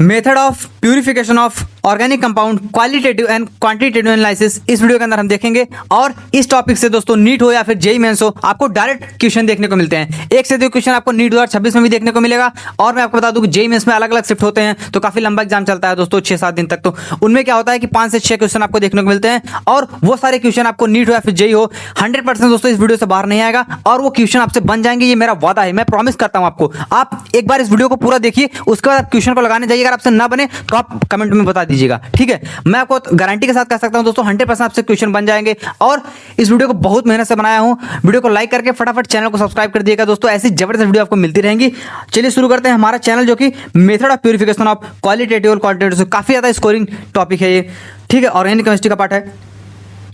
Method of purification of organic compound qualitative and quantitative analysis इस video के अंदर हम देखेंगे। और इस टॉपिक से दोस्तों नीट हो या फिर जेईई मेंस हो, आपको डायरेक्ट क्वेश्चन देखने को मिलते हैं। एक से दो क्वेश्चन आपको नीट 2026 में भी देखने को मिलेगा। और मैं आपको बता दूं कि जेईई मेंस में अलग अलग शिफ्ट होते हैं, तो काफी लंबा एग्जाम चलता है दोस्तों, 6-7 दिन तक। तो उनमें क्या होता है कि 5 से 6 क्वेश्चन आपको देखने को मिलते हैं, और वो सारे क्वेश्चन आपको नीट हो या फिर जेईई हो 100% दोस्तों इस वीडियो से बाहर नहीं आएगा, और वो क्वेश्चन आपसे बन जाएंगे। ये मेरा वादा है, मैं प्रॉमिस करता हूं आपको। आप एक बार इस वीडियो को पूरा देखिए, उसके बाद क्वेश्चन को लगाने जाइए। अगर आपसे ना बने तो आप कमेंट में बता दीजिएगा, ठीक है। मैं आपको गारंटी के साथ कह सकता हूं दोस्तों 100% आपसे क्वेश्चन बन जाएंगे। और इस वीडियो को बहुत मेहनत से बनाया हूं। वीडियो को लाइक करके फटाफट चैनल को सब्सक्राइब कर दिएगा दोस्तों, ऐसी जबरदस्त वीडियो आपको मिलती रहेंगी। चलिए शुरू करते हैं हमारा चैनल, जो कि method of purification of qualitative और क्वांटिटेटिव, काफी ज्यादा स्कोरिंग टॉपिक है ये, ठीक है। ऑर्गेनिक केमिस्ट्री का पार्ट है।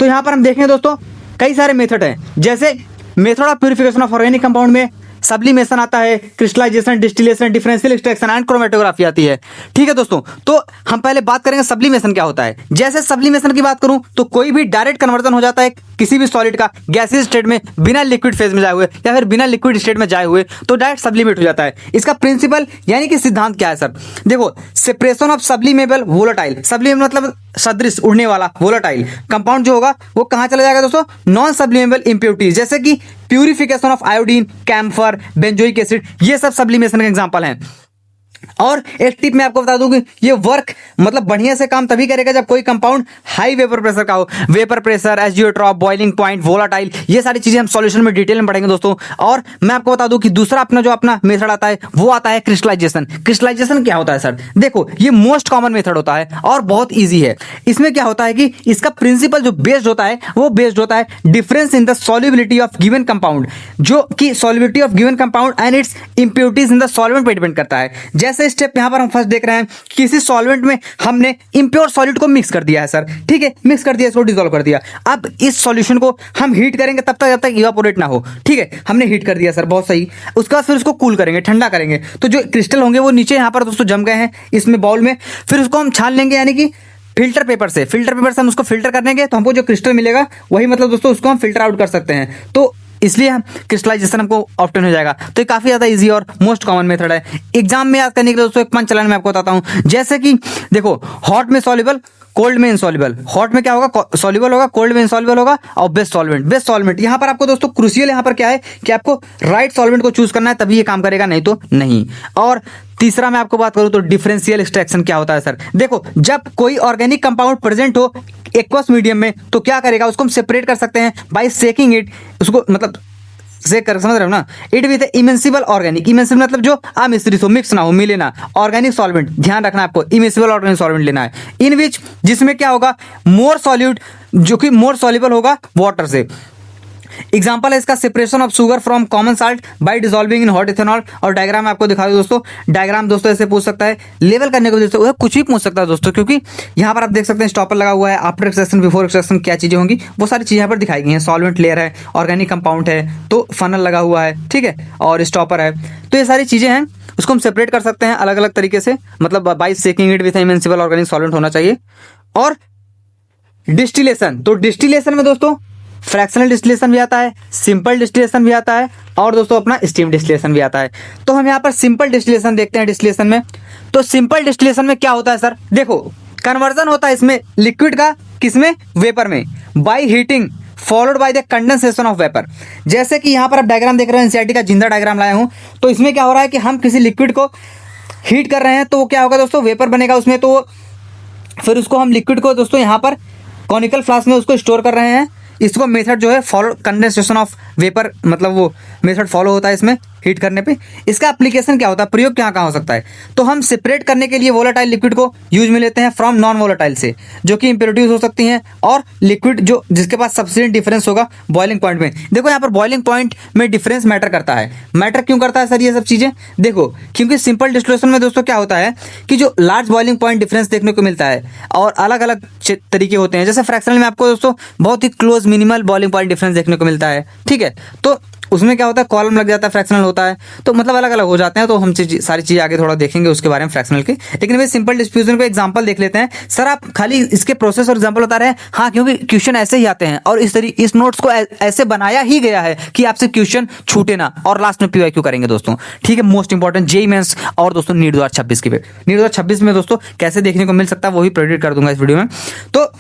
तो यहां पर हम देखेंगे दोस्तों कई सारे मेथड हैं, जैसे method of purification of organic compound में सब्लिमेशन आता है, crystallisation, distillation, differential extraction and chromatography आती है, ठीक है दोस्तों। तो हम पहले बात करेंगे सब्लिमेशन क्या होता है। जैसे सब्लिमेशन की बात करूं तो कोई भी डायरेक्ट कन्वर्जन हो जाता है किसी भी सॉलिड का गैसीय स्टेट में बिना लिक्विड फेज में जाए हुए या फिर बिना लिक्विड स्टेट में जाए हुए, तो डायरेक्ट सब्लिमेट हो जाता है। इसका प्रिंसिपल यानी कि सिद्धांत क्या है सर? देखो, separation of sublimable volatile, sublimable मतलब सदृश, उड़ने वाला, वोलेटाइल कंपाउंड जो होगा वो कहां चला जाएगा दोस्तों? नॉन सब्लिमेबल इंप्योरिटीज, जैसे कि purification of iodine, camphor, benzoic acid, ये सब सब्लिमेशन के एग्जांपल हैं। और एक टिप मैं आपको बता दूं कि ये वर्क मतलब बढ़िया से काम तभी करेगा जब कोई कंपाउंड हाई वेपर प्रेशर का हो। Vapour pressure, azeotrope, boiling point, volatile, ये सारी चीजें हम सॉल्यूशन में डिटेल में पढ़ेंगे दोस्तों। और मैं आपको बता दूं कि दूसरा अपना मेथड आता है वो आता है क्रिस्टलाइजेशन। क्रिस्टलाइजेशन क्या होता है सर? देखो, ये मोस्ट कॉमन मेथड होता है और बहुत ईजी है। इसमें क्या होता है कि इसका प्रिंसिपल जो बेस्ड होता है वो बेस्ड होता है difference in the solubility of given compound, जो कि solubility of given compound and it's impurities in the solvent पे डिपेंड करता है। जैसे स्टेप यहां पर हम फर्स्ट देख रहे हैं, किसी सॉल्वेंट में हमने इंप्योर सॉलिड को मिक्स कर दिया है सर, ठीक है, मिक्स कर दिया, इसको डिसॉल्व कर दिया। अब इस सॉल्यूशन को हम हीट करेंगे तब तक जब तक इवापोरेट ना हो, ठीक है। हमने हीट कर दिया सर, बहुत सही। उसके बाद फिर उसको कूल करेंगे, ठंडा करेंगे, तो जो क्रिस्टल होंगे वो नीचे यहां पर दोस्तों जम गए हैं इसमें बाउल में। फिर उसको हम छान लेंगे, यानी कि फिल्टर पेपर से हम उसको फिल्टर कर लेंगे, तो हमको जो क्रिस्टल मिलेगा वही मतलब दोस्तों उसको हम फिल्टर आउट कर सकते हैं। तो इसलिए हम क्रिस्टलाइजेशन हमको ऑप्टेन हो जाएगा। तो ये काफी ज्यादा इजी और मोस्ट कॉमन मेथड है। एग्जाम में याद करने के लिए दोस्तों एक पंच चलन मैं आपको बताता हूं। जैसे कि देखो, हॉट में सॉल्युबल, कोल्ड में इनसॉल्युबल। हॉट में क्या होगा? सॉल्युबल होगा, कोल्ड में इनसॉल्युबल होगा। और बेस्ट सॉल्वेंट यहां पर आपको दोस्तों क्रूशियल यहां पर क्या है कि आपको राइट सॉल्वेंट को चूज करना है, तभी ये काम करेगा, नहीं तो नहीं। और तीसरा मैं आपको बात करूं तो डिफरेंशियल एक्सट्रैक्शन क्या होता है सर? देखो, जब कोई ऑर्गेनिक कंपाउंड प्रेजेंट हो एक्वस मीडियम में तो क्या करेगा? उसको हम सेपरेट कर सकते हैं बाय सेकिंग इट। उसको मतलब से कर, समझ रहे हो ना? It with immiscible organic, immiscible मतलब जो अमिश्रित हो, मिक्स ना हो, मिले ना, ऑर्गेनिक सॉल्वेंट, ध्यान रखना आपको, इमिसिबल ऑर्गेनिक सॉल्वेंट लेना है। इन विच, जिसमें क्या होगा? मोर सॉल्यूट, जो कि मोर सॉल्युबल होगा वाटर से। एग्जाम्पल है इसका separation of sugar from common salt bye dissolving in hot ethanol. और डायग्राम आपको दिखा दो दोस्तों, डायग्राम दोस्तों ऐसे पूछ सकता है, लेवल करने को दोस्तों कुछ भी पूछ सकता है दोस्तों, क्योंकि यहाँ पर आप देख सकते हैं स्टॉपर लगा हुआ है। आफ्टर एक्सट्रैक्शन, बिफोर एक्सट्रैक्शन क्या चीजें होंगी वो सारी चीजें यहाँ पर दिखाई गई हैं। सॉल्वेंट लेयर है, ऑर्गेनिक कंपाउंड है, तो फनल लगा हुआ है, ठीक है, और स्टॉपर है। तो ये सारी चीजें हैं, उसको हम सेपरेट कर सकते हैं अलग अलग तरीके से, मतलब by shaking it with immiscible organic solvent होना चाहिए। और डिस्टिलेशन, तो डिस्टिलेशन में दोस्तों फ्रैक्शनल डिस्टिलेशन भी आता है, सिंपल डिस्टिलेशन भी आता है, और दोस्तों अपना स्टीम डिस्टिलेशन भी आता है। तो हम यहाँ पर सिंपल डिस्टिलेशन देखते हैं। डिस्टिलेशन में तो सिंपल डिस्टिलेशन में क्या होता है सर? देखो, कन्वर्जन होता है इसमें लिक्विड का, किसमें? वेपर में, by heating followed by the condensation of vapour. जैसे कि यहाँ पर आप डायग्राम देख रहे हैं, एनसीईआरटी का जिंदा डायग्राम लाया हूँ। तो इसमें क्या हो रहा है कि हम किसी लिक्विड को हीट कर रहे हैं, तो वो क्या होगा दोस्तों? वेपर बनेगा उसमें। तो फिर उसको हम लिक्विड को दोस्तों यहाँ पर कॉनिकल फ्लास्क में उसको स्टोर कर रहे हैं। इसको मेथड जो है फॉलो, कंडेंसेशन ऑफ वेपर, मतलब वो मेथड फॉलो होता है इसमें हीट करने पे। इसका एप्लीकेशन क्या होता है, प्रयोग क्या कहाँ हो सकता है? तो हम सेपरेट करने के लिए वोलेटाइल लिक्विड को यूज में लेते हैं फ्रॉम नॉन वोलेटाइल से, जो कि इंप्योरिटीज हो सकती हैं, और लिक्विड जो जिसके पास सब्सिडेंट डिफरेंस होगा बॉइलिंग पॉइंट में। देखो यहाँ पर बॉइलिंग पॉइंट में डिफरेंस मैटर करता है। मैटर क्यों करता है सर ये सब चीजें? देखो, क्योंकि सिंपल डिस्टिलेशन में दोस्तों क्या होता है कि जो लार्ज बॉइलिंग पॉइंट डिफरेंस देखने को मिलता है, और अलग अलग तरीके होते हैं। जैसे फ्रैक्शनल में आपको दोस्तों बहुत ही close minimal boiling point difference देखने को मिलता है, ठीक है। तो उसमें क्या होता है, कॉलम लग जाता है, फ्रैक्शनल होता है, तो मतलब अलग अलग हो जाते हैं। तो हम सारी चीज़ें आगे थोड़ा देखेंगे उसके बारे में फ्रैक्शनल की। लेकिन वे सिंपल डिफ्यूजन को एग्जांपल देख लेते हैं। सर आप खाली इसके प्रोसेस और एग्जांपल बता रहे हैं? हाँ, क्योंकि क्वेश्चन ऐसे ही आते हैं और इस नोट्स को ऐसे बनाया ही गया है कि आपसे क्वेश्चन छूटे ना। और लास्ट में PYQ करेंगे दोस्तों, ठीक है। मोस्ट इंपॉर्टेंट जेईई मेंस और दोस्तों नीट 2026 की। नीट 2026 में दोस्तों कैसे देखने को मिल सकता है वो भी प्रेडिक्ट कर दूंगा इस वीडियो में। तो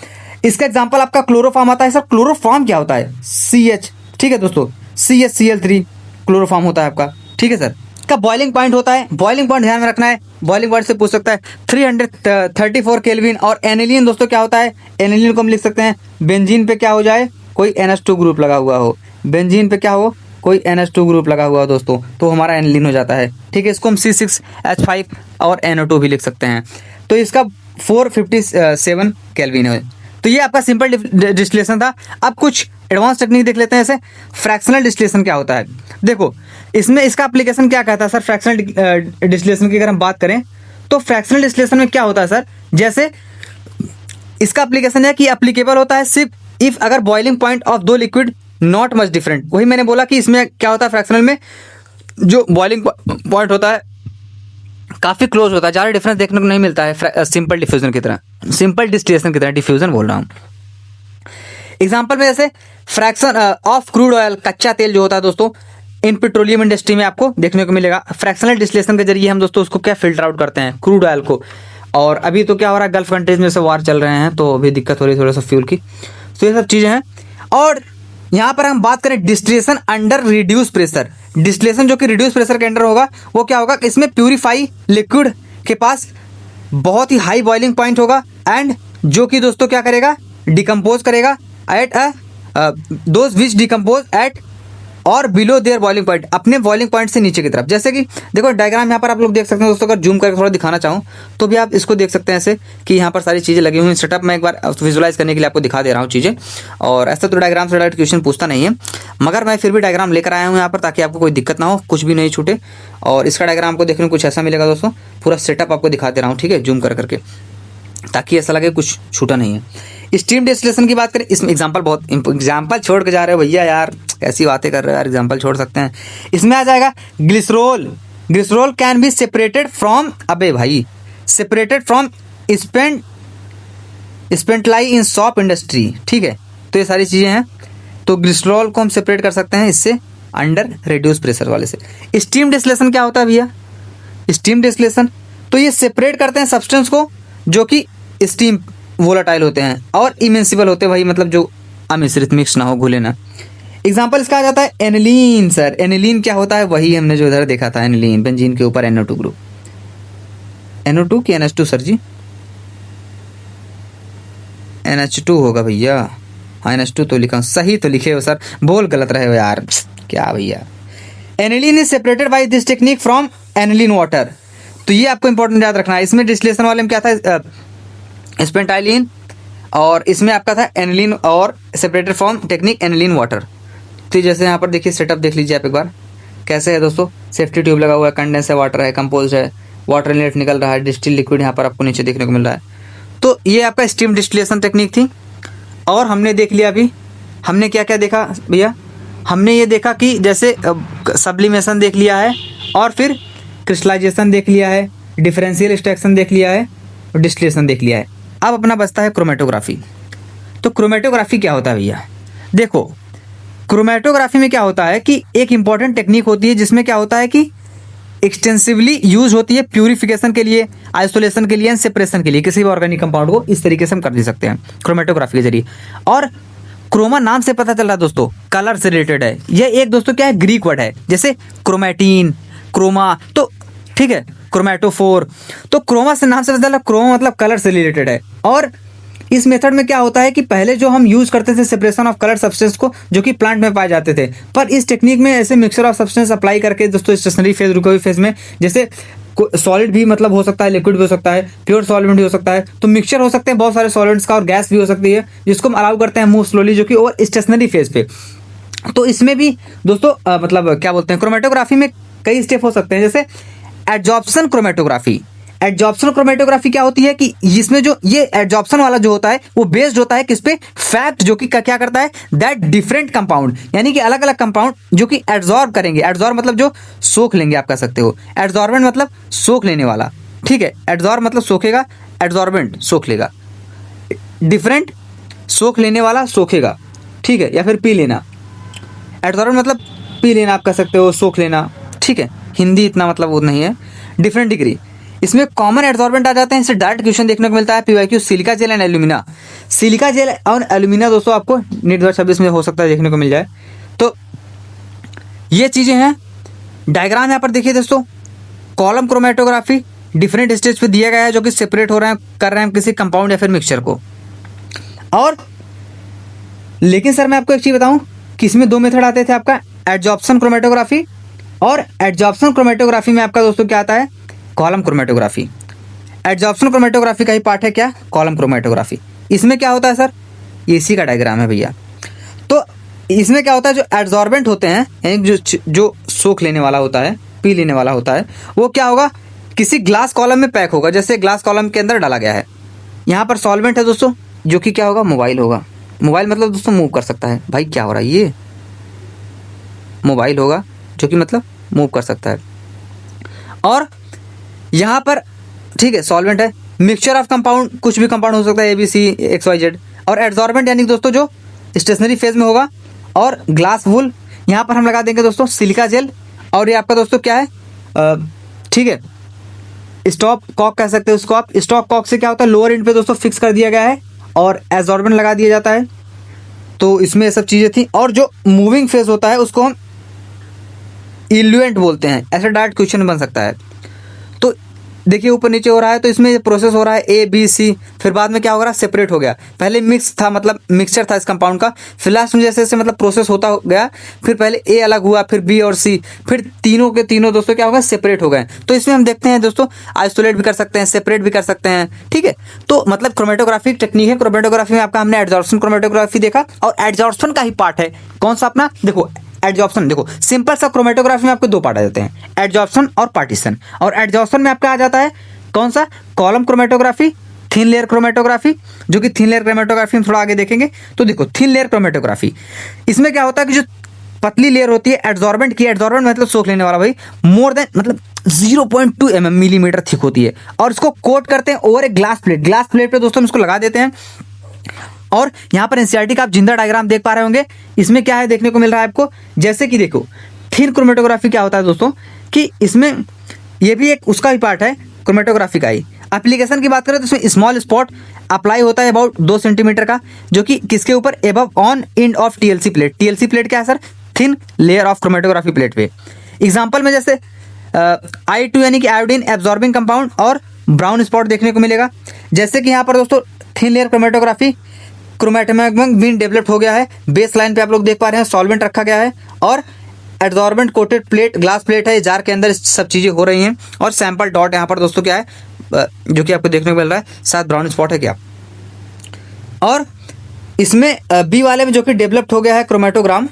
इसका एग्जांपल आपका क्लोरोफॉर्म आता है। सर क्लोरोफॉर्म क्या होता है? CH, ठीक है दोस्तों, CHCl3 क्लोरोफॉर्म होता है आपका, ठीक है सर। का बॉइलिंग पॉइंट होता है, बॉइलिंग पॉइंट ध्यान में रखना है, बॉइलिंग पॉइंट से पूछ सकता है 334 केल्विन। और एनिलीन दोस्तों क्या होता है? एनिलीन को हम लिख सकते हैं बेंजीन पे क्या हो जाए, कोई NH2 ग्रुप लगा हुआ हो, बेंजीन पे क्या हो, कोई NH2 ग्रुप लगा हुआ हो दोस्तों, तो हमारा एनिलीन हो जाता है, ठीक है। इसको हम C6H5 और NO2 भी लिख सकते हैं। तो इसका 457 केल्विन है। तो ये आपका सिंपल डिस्टिलेशन था। अब कुछ एडवांस टेक्निक देख लेते हैं। ऐसे फ्रैक्शनल डिस्टिलेशन क्या होता है? देखो इसमें इसका एप्लीकेशन क्या कहता है सर? फ्रैक्शनल डिस्टिलेशन की अगर हम बात करें तो फ्रैक्शनल डिस्टिलेशन में क्या होता है सर? जैसे इसका एप्लीकेशन है कि एप्लीकेबल होता है सिर्फ इफ अगर बॉइलिंग पॉइंट ऑफ दो लिक्विड नॉट मच डिफरेंट। वही मैंने बोला कि इसमें क्या होता है, फ्रैक्शनल में जो बॉइलिंग पॉइंट होता है काफ़ी क्लोज होता है, ज़्यादा डिफरेंस देखने को नहीं मिलता है सिंपल डिफ्यूजन की तरह, सिंपल डिस्टिलेशन की तरह, डिफ्यूजन बोल रहा हूँ। एग्जाम्पल में जैसे फ्रैक्शन ऑफ क्रूड ऑयल, कच्चा तेल जो होता है दोस्तों इन पेट्रोलियम इंडस्ट्री में आपको देखने को मिलेगा। फ्रैक्शनल डिस्टिलेशन के जरिए हम दोस्तों उसको क्या फिल्टर आउट करते हैं, क्रूड ऑयल को। और अभी तो क्या हो रहा है, गल्फ कंट्रीज में से वार चल रहे हैं तो अभी दिक्कत हो रही है थोड़ा सा फ्यूल की। तो ये सब चीज़ें हैं। और यहाँ पर हम बात करें distillation under reduce pressure, distillation जो कि रिड्यूस प्रेशर के अंडर होगा वो क्या होगा, इसमें प्यूरिफाई लिक्विड के पास बहुत ही हाई बॉइलिंग पॉइंट होगा एंड जो कि दोस्तों क्या करेगा, डिकम्पोज करेगा at those which decompose at or below their boiling point, अपने बॉइलिंग पॉइंट से नीचे की तरफ। जैसे कि देखो डायग्राम यहाँ पर आप लोग देख सकते हैं दोस्तों, अगर जूम करके थोड़ा दिखाना चाहूँ तो भी आप इसको देख सकते हैं ऐसे कि यहाँ पर सारी चीज़ें लगी हुई हैं। सेटअप मैं एक बार विजुलाइज करने के लिए आपको दिखा दे रहा हूँ चीज़ें। और ऐसा तो डायग्राम से डायरेक्ट क्वेश्चन पूछता नहीं है, मगर मैं फिर भी डायग्राम लेकर आया हूँ यहाँ पर ताकि आपको कोई दिक्कत ना हो, कुछ भी नहीं छूटे। और इसका डायग्राम आपको देखने को कुछ ऐसा मिलेगा दोस्तों, पूरा सेटअप आपको दिखा दे रहा हूँ, ठीक है, जूम कर करके, ताकि ऐसा लगे कुछ छूटा नहीं है। स्टीम डिस्टिलेशन की बात करें, इसमें एग्जांपल बहुत एग्जांपल छोड़ के जा रहे हो भैया यार, ऐसी बातें कर रहे हो यार, एग्जांपल छोड़ सकते हैं। इसमें आ जाएगा glycerol, glycerol can be separated from, अबे भाई, separated from spent lye in soap industry, ठीक है। तो ये सारी चीज़ें हैं। तो ग्लिसरॉल को हम सेपरेट कर सकते हैं इससे अंडर रिड्यूस प्रेशर वाले से। स्टीम डिस्टिलेशन क्या होता है भैया? स्टीम डिस्टिलेशन तो ये सेपरेट करते हैं सब्सटेंस को जो कि स्टीम वोलाटाइल होते हैं और इमिसिबल होते हैं भाई, मतलब जो अमिश्रित, मिक्स ना हो, घुले ना। एग्जांपल इसका आ जाता है एनिलीन। सर एनिलीन क्या होता है? वही हमने जो इधर देखा था, एनिलीन, बेंजीन के ऊपर NO2 ग्रुप, NO2 की NH2 सर जी, NH2 होगा भैया, हाँ NH2 तो लिखा, सही तो लिखे हो सर, बोल गलत रहे हो यार, क्या भैया। Aniline is separated by this technique from aniline water. तो ये आपको इंपॉर्टेंट याद रखना है। इसमें डिस्टिलेशन वाले में क्या था, स्पेंटाइलिन, और इसमें आपका था एनिलीन और separated from technique aniline water. तो जैसे यहाँ पर देखिए सेटअप देख लीजिए आप एक बार, कैसे है दोस्तों, सेफ्टी ट्यूब लगा हुआ है, कंडेंस है, वाटर है, कंपोज है, वाटर इनलेट निकल रहा है, डिस्टिल लिक्विड यहाँ पर आपको नीचे देखने को मिल रहा है। तो ये आपका स्टीम डिस्टिलेशन टेक्निक थी। और हमने देख लिया अभी, हमने क्या क्या देखा भैया, हमने ये देखा कि जैसे सब्लिमेशन देख लिया है, और फिर क्रिस्टलाइजेशन देख लिया है, डिफरेंशियल एक्सट्रैक्शन देख लिया है, और डिस्टिलेशन देख लिया है। अब अपना बचता है क्रोमेटोग्राफी। तो क्रोमेटोग्राफी क्या होता है भैया? देखो क्रोमेटोग्राफी में क्या होता है कि एक इंपॉर्टेंट टेक्निक होती है जिसमें क्या होता है कि एक्सटेंसिवली यूज होती है प्यूरिफिकेशन के लिए, आइसोलेशन के लिए एंड सेपरेशन के लिए। किसी भी ऑर्गेनिक कंपाउंड को इस तरीके से हम कर दे सकते हैं क्रोमेटोग्राफी के जरिए। और क्रोमा नाम से पता चल रहा है दोस्तों, कलर से रिलेटेड है। यह एक दोस्तों क्या है, ग्रीक वर्ड है, जैसे क्रोमैटिन, क्रोमा, तो ठीक है, क्रोमैटोफोर। तो क्रोमा से नाम से पता चला, क्रोमा मतलब कलर से रिलेटेड है। और इस मेथड में क्या होता है कि पहले जो हम यूज करते थे सेपरेशन ऑफ कलर सब्सटेंस को, जो कि प्लांट में पाए जाते थे, पर इस टेक्निक में ऐसे मिक्सचर ऑफ सब्सटेंस अप्लाई करके दोस्तों स्टेशनरी फेज, रिकवरी फेज में, जैसे सॉलिड भी मतलब हो सकता है, लिक्विड भी हो सकता है, प्योर सॉल्वेंट भी हो सकता है, तो मिक्सचर हो सकते हैं बहुत सारे सॉलिड्स का, और गैस भी हो सकती है, जिसको हम अलाउ करते हैं मूव स्लोली, जो कि और स्टेशनरी फेज पे। तो इसमें भी दोस्तों मतलब क्या बोलते हैं, क्रोमेटोग्राफी में कई स्टेप हो सकते हैं, जैसे एडजॉर्प्शन क्रोमेटोग्राफी। एडजॉर्प्शन क्रोमेटोग्राफी क्या होती है कि इसमें जो ये एडजॉर्प्शन वाला जो होता है वो बेस्ड होता है किस पे, फैक्ट, जो कि क्या करता है, दैट डिफरेंट कंपाउंड, यानी कि अलग अलग कंपाउंड जो कि एड्जॉर्ब करेंगे, एड्जॉर्ब मतलब जो सोख लेंगे, आप कह सकते हो, एड्जॉर्बेंट मतलब सोख लेने वाला, ठीक है, एड्जॉर्ब मतलब सोखेगा, एड्जॉर्बेंट सोख लेगा, डिफरेंट सोख लेने वाला सोखेगा, ठीक है, या फिर पी लेना, एड्जॉर्बेंट मतलब पी लेना, आप कह सकते हो, सोख लेना, ठीक है, हिंदी इतना मतलब वो नहीं है, डिफरेंट डिग्री। इसमें कॉमन एड्जॉर्बेंट आ जाते हैं, इससे डायरेक्ट क्वेश्चन देखने को मिलता है PYQ, silica gel and alumina. Silica gel और एल्यूमिना दोस्तों आपको नीट 2026 में हो सकता है देखने को मिल जाए। तो ये चीज़ें हैं। डायग्राम यहाँ पर देखिए दोस्तों, कॉलम क्रोमेटोग्राफी डिफरेंट स्टेज पे दिया गया है जो कि सेपरेट हो रहे हैं, कर रहे हैं किसी कंपाउंड या फिर मिक्सचर को। और लेकिन सर मैं आपको एक चीज़ बताऊं कि इसमें दो मेथड आते थे आपका, एडजॉर्प्शन क्रोमेटोग्राफी और एडजॉर्प्शन क्रोमेटोग्राफी में आपका दोस्तों क्या आता है, कॉलम क्रोमेटोग्राफी। एडजॉर्प्शन क्रोमेटोग्राफी का ही पार्ट है क्या, कॉलम क्रोमेटोग्राफी। इसमें क्या होता है सर, ये इसी का डायग्राम है भैया। तो इसमें क्या होता है, जो एड्जॉर्बेंट होते हैं यानी जो सोख लेने वाला होता है, पी लेने वाला होता है, वो क्या होगा, किसी ग्लास कॉलम में पैक होगा, जैसे ग्लास कॉलम के अंदर डाला गया है। यहाँ पर सॉल्वेंट है दोस्तों, जो कि क्या होगा, मोबाइल होगा। मोबाइल मतलब दोस्तों मूव कर सकता है। भाई क्या हो रहा है, ये मोबाइल होगा जो कि मतलब मूव कर सकता है। और यहाँ पर ठीक है सॉल्वेंट है, मिक्सचर ऑफ कंपाउंड, कुछ भी कंपाउंड हो सकता है, ABC XYZ। और एड्जॉर्बेंट यानी दोस्तों जो स्टेशनरी फेज में होगा। और ग्लास वूल, यहाँ पर हम लगा देंगे दोस्तों सिलिका जेल। और ये आपका दोस्तों क्या है, ठीक है, स्टॉप कॉक कह सकते हो उसको आप। स्टॉप कॉक से क्या होता है, लोअर एंड पे दोस्तों फिक्स कर दिया गया है और एड्जॉर्बेंट लगा दिया जाता है। तो इसमें ये सब चीज़ें थी। और जो मूविंग फेज होता है उसको हम इल्यूएंट बोलते हैं। ऐसा डायरेक्ट क्वेश्चन बन सकता है। तो देखिए ऊपर नीचे हो रहा है, तो इसमें प्रोसेस हो रहा है ABC, फिर बाद में क्या हो रहा है, सेपरेट हो गया। पहले मिक्स था, मतलब मिक्सचर था इस कंपाउंड का, फिर लास्ट में जैसे जैसे मतलब प्रोसेस होता गया, फिर पहले A अलग हुआ, फिर B और C, फिर तीनों के तीनों दोस्तों क्या होगा, सेपरेट हो गए। तो इसमें हम देखते हैं दोस्तों, आइसोलेट भी कर सकते हैं, सेपरेट भी कर सकते हैं, ठीक है। तो मतलब क्रोमेटोग्राफी टेक्निक है। क्रोमेटोग्राफी में आपका हमने एडजॉर्प्शन क्रोमेटोग्राफी देखा, और एडजॉर्प्शन का ही पार्ट है कौन सा अपना, देखो एडजॉर्प्शन, देखो सिंपल सा क्रोमेटोग्राफी में आपको दो पार्ट आ जाते हैं, एडजॉर्प्शन और पार्टीशन। और एडजॉर्प्शन में आपका आ जाता है कौन सा, column chromatography, thin layer chromatography, जो कि थिन लेयर क्रोमेटोग्राफी हम थोड़ा आगे देखेंगे। तो देखो थिन लेयर क्रोमेटोग्राफी, इसमें क्या होता है कि जो पतली लेयर होती है एड्जॉर्बेंट की, एड्जॉर्बेंट मतलब सोख लेने वाला भाई, मोर देन मतलब 0.2 mm मिलीमीटर थिक होती है, और इसको कोट करते हैं over a glass plate. Glass plate पे दोस्तों हम इसको लगा देते हैं। और यहाँ पर एनसीईआरटी का आप जिंदा डायग्राम देख पा रहे होंगे। इसमें क्या है देखने को मिल रहा है आपको, जैसे कि देखो थिन क्रोमेटोग्राफी क्या होता है दोस्तों, कि इसमें ये भी एक उसका ही पार्ट है क्रोमेटोग्राफी का ही। एप्लीकेशन की बात करें तो इसमें स्मॉल स्पॉट अप्लाई होता है अबाउट 2 सेंटीमीटर का, जो कि किसके ऊपर, above on end of TLC plate. TLC plate क्या है sir, thin layer of chromatography plate पे। एग्जाम्पल में जैसे I2 यानी कि आयोडीन एब्जॉर्बिंग कंपाउंड और ब्राउन स्पॉट देखने को मिलेगा। जैसे कि यहाँ पर दोस्तों thin layer chromatography, chromatogram been developed हो गया है, बेस लाइन पे आप लोग देख पा रहे हैं सॉल्वेंट रखा गया है, और adsorbent coated plate, glass plate है, जार के अंदर सब चीज़ें हो रही हैं। और सैंपल डॉट यहाँ पर दोस्तों क्या है, जो कि आपको देखने को मिल रहा है, साथ ब्राउन स्पॉट है क्या। और इसमें B वाले में जो कि डेवलप्ड हो गया है क्रोमेटोग्राम,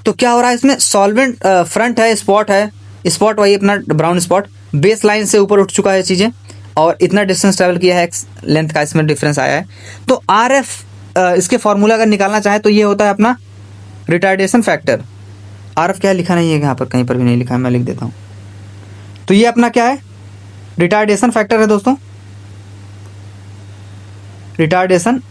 तो क्या हो रहा है इसमें, सॉल्वेंट फ्रंट है, स्पॉट है, स्पॉट वही अपना ब्राउन स्पॉट, बेस लाइन से ऊपर उठ चुका है चीज़ें, और इतना डिस्टेंस ट्रेवल किया है, एक्स लेंथ का इसमें डिफरेंस आया है। तो RF इसके फॉर्मूला अगर निकालना चाहे तो ये होता है अपना रिटार्डेशन फैक्टर। RF क्या है, लिखा नहीं है यहाँ पर, कहीं पर भी नहीं लिखा है, मैं लिख देता हूँ। तो ये अपना क्या है, रिटार्डेशन फैक्टर है दोस्तों, रिटार्डेशन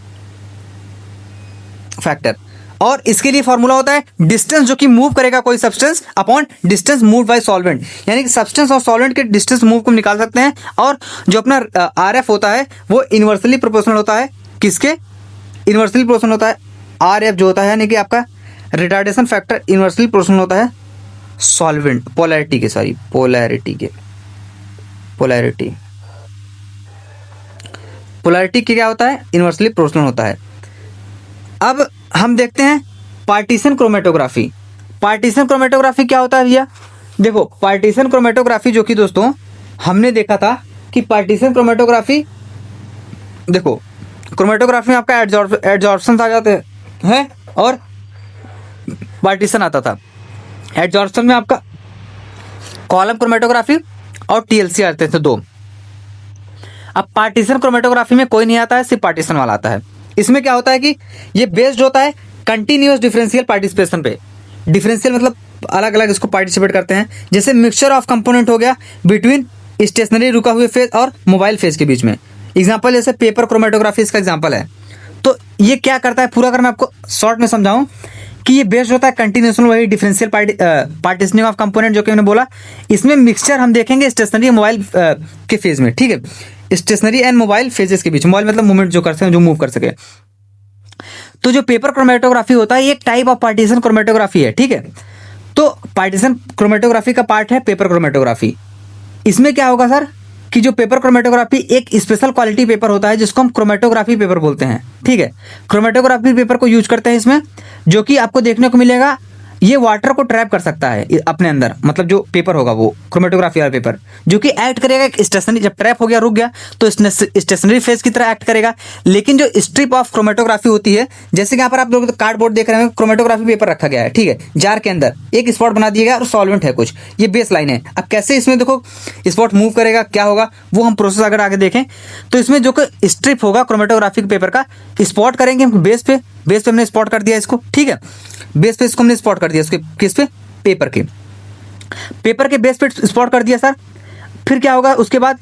फैक्टर। और इसके लिए फॉर्मूला होता है डिस्टेंस जो कि मूव करेगा कोई substance upon distance move by solvent, यानी कि सब्सटेंस और सॉल्वेंट के डिस्टेंस मूव को निकाल सकते हैं। और जो अपना RF होता है वो इन्वर्सली प्रोपोर्शनल होता है, किसके, इन्वर्सली प्रोपोर्शनल होता है RF जो होता है, यानी कि आपका रिटार्डेशन फैक्टर इन्वर्सली प्रोपोर्शनल होता है सॉल्वेंट पोलैरिटी के, सॉरी पोलैरिटी के क्या होता है, इन्वर्सली प्रोपोर्शनल होता है। अब हम देखते हैं पार्टीशन क्रोमेटोग्राफी। पार्टीशन क्रोमेटोग्राफी क्या होता है भैया, देखो पार्टीशन क्रोमेटोग्राफी जो कि दोस्तों हमने देखा था कि पार्टीशन क्रोमेटोग्राफी, देखो क्रोमेटोग्राफी में आपका एडजॉर्प्शन आ जाते हैं और पार्टीशन आता था। एडजॉर्प्शन में आपका कॉलम क्रोमेटोग्राफी और TLC आते थे दो। अब पार्टीशन क्रोमेटोग्राफी में कोई नहीं आता है, सिर्फ पार्टीशन वाला आता है। इसमें क्या होता है कि ये बेस्ड होता है कंटिन्यूअस डिफरेंशियल पार्टिसिपेशन पे। डिफरेंशियल मतलब अलग अलग इसको पार्टिसिपेट करते हैं। जैसे मिक्सचर ऑफ कंपोनेंट हो गया बिटवीन स्टेशनरी रुका हुए फेज और मोबाइल फेज के बीच में। एग्जाम्पल जैसे पेपर क्रोमेटोग्राफी इसका एग्जाम्पल है। तो ये क्या करता है, पूरा अगर मैं आपको शॉर्ट में समझाऊं कि ये बेस्ड होता है कंटिन्यूएशन वही डिफरेंशियल पार्टीशनिंग ऑफ कंपोनेंट जो कि मैंने बोला। इसमें मिक्सचर हम देखेंगे स्टेशनरी मोबाइल के फेज में, ठीक है, स्टेशनरी एंड मोबाइल फेजेस के बीच। मोबाइल मतलब मूवमेंट जो करते हैं, जो मूव कर सके। तो जो पेपर क्रोमेटोग्राफी होता है ये एक टाइप ऑफ पार्टीशन क्रोमेटोग्राफी है, ठीक है। तो पार्टीशन क्रोमेटोग्राफी का पार्ट है पेपर क्रोमेटोग्राफी। इसमें क्या होगा सर कि जो पेपर क्रोमेटोग्राफी एक स्पेशल क्वालिटी पेपर होता है जिसको हम क्रोमेटोग्राफी पेपर बोलते हैं, ठीक है। क्रोमेटोग्राफी पेपर को यूज करते हैं इसमें, जो कि आपको देखने को मिलेगा ये वाटर को ट्रैप कर सकता है अपने अंदर। मतलब जो पेपर होगा वो क्रोमेटोग्राफी वाला पेपर जो कि एक्ट करेगा एक स्टेशनरी, जब ट्रैप हो गया रुक गया तो स्टेशनरी फेज की तरह एक्ट करेगा। लेकिन जो स्ट्रिप ऑफ क्रोमेटोग्राफी होती है, जैसे कि यहाँ पर आप लोग कार्डबोर्ड देख रहे हैं, क्रोमेटोग्राफी पेपर रखा गया है, ठीक है, जार के अंदर एक स्पॉट बना दिया गया और सॉल्वेंट है कुछ, ये बेस लाइन है। अब कैसे इसमें देखो स्पॉट मूव करेगा, क्या होगा वो हम प्रोसेस अगर आगे देखें तो इसमें जो स्ट्रिप होगा क्रोमेटोग्राफिक पेपर का, स्पॉट करेंगे हम बेस पे हमने स्पॉट कर दिया इसको, ठीक है। बेस पे इसको हमने स्पॉट कर दिया, इसके किस पे, पेपर के बेस पे स्पॉट कर दिया सर। फिर क्या होगा उसके बाद,